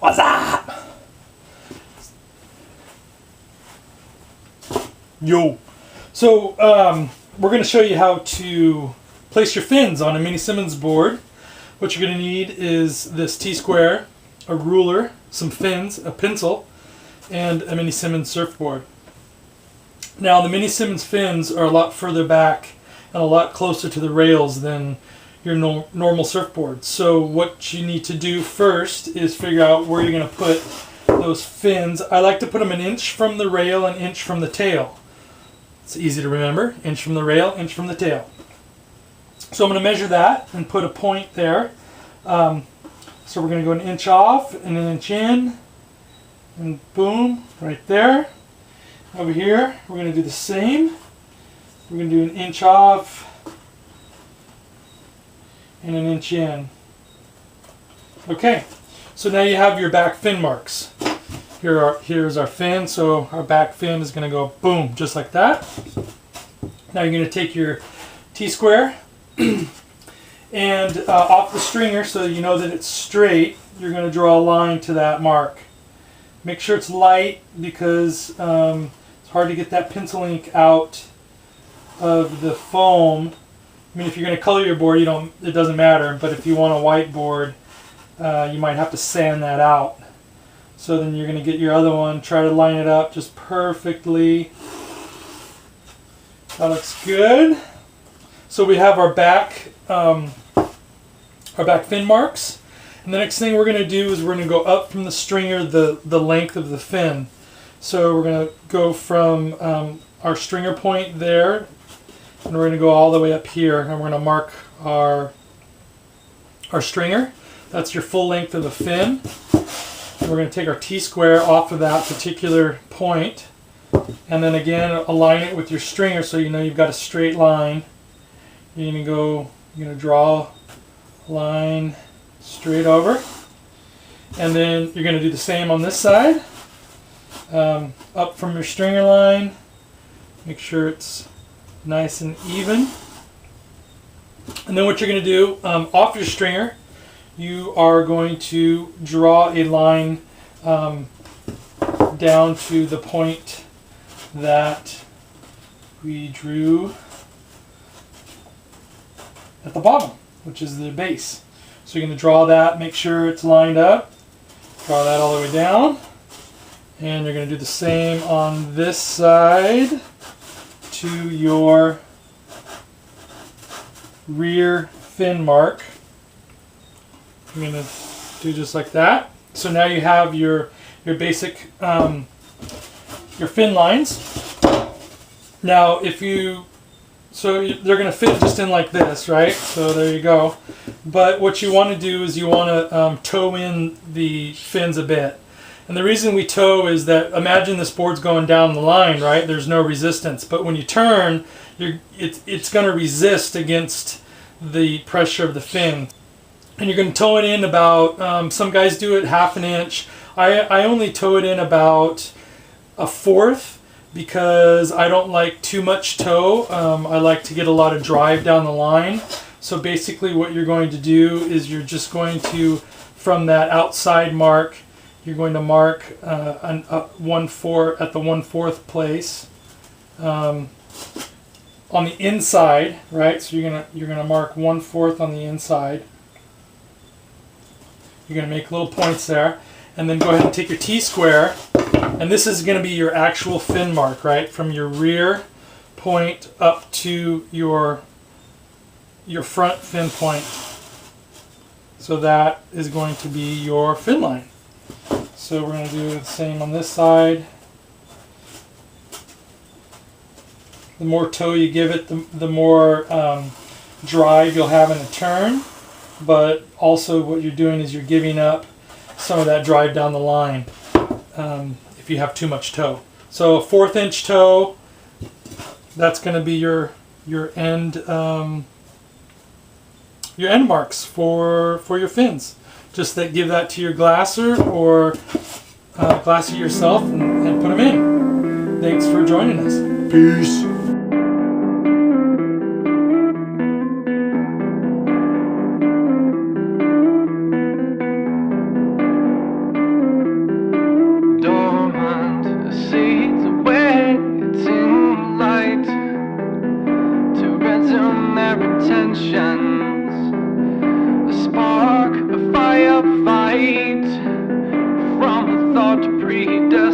What's up? Yo. So we're going to show you how to place your fins on a Mini Simmons board. What you're going to need is this T-square, a ruler, some fins, a pencil, and a Mini Simmons surfboard. Now the Mini Simmons fins are a lot further back and a lot closer to the rails than your normal surfboard. So what you need to do first is figure out where you're going to put those fins. I like to put them an inch from the rail, an inch from the tail. It's easy to remember. Inch from the rail, inch from the tail. So I'm going to measure that and put a point there. So we're going to go an inch off and an inch in. And boom, right there. Over here, we're going to do the same. We're going to do an inch off and an inch in. Okay, so now you have your back fin marks. Here's our fin, so our back fin is going to go boom, just like that. Now you're going to take your T-square and off the stringer, so you know that it's straight, you're going to draw a line to that mark. Make sure it's light because it's hard to get that pencil ink out of the foam. I mean, if you're going to color your board, it doesn't matter, but if you want a white board, you might have to sand that out. So then you're going to get your other one, try to line it up just perfectly. That looks good. So we have our back fin marks. And the next thing we're going to do is we're going to go up from the stringer the length of the fin. So we're going to go from our stringer point there, and we're going to go all the way up here, and we're going to mark our stringer. That's your full length of the fin. And we're going to take our T-square off of that particular point, and then again align it with your stringer so you know you've got a straight line. You're going to draw a line straight over, and then you're going to do the same on this side. Up from your stringer line, make sure it's nice and even. And then what you're going to do, off your stringer, you are going to draw a line down to the point that we drew at the bottom, which is the base. So you're going to draw that, make sure it's lined up, draw that all the way down, and you're going to do the same on this side to your rear fin mark. You're going to do just like that. So now you have your basic your fin lines. Now so they're going to fit just in like this, right? So there you go. But what you want to do is you want to toe in the fins a bit. And the reason we toe is that, imagine this board's going down the line, right? There's no resistance. But when you turn, it's going to resist against the pressure of the fin. And you're going to toe it in about, some guys do it half an inch. I only toe it in about a fourth because I don't like too much toe. I like to get a lot of drive down the line. So basically what you're going to do is you're just going to, from that outside mark, you're going to mark at the 1/4 place on the inside, right? So you're gonna mark 1/4 on the inside. You're gonna make little points there, and then go ahead and take your T-square, and this is gonna be your actual fin mark, right? From your rear point up to your front fin point. So that is going to be your fin line. So we're going to do the same on this side. The more toe you give it, the more drive you'll have in a turn. But also what you're doing is you're giving up some of that drive down the line if you have too much toe. So a 1/4 inch toe, that's going to be your end marks for your fins. Just give that to your glasser or glass it yourself and put them in. Thanks for joining us. Peace. fight from a thought to predestination.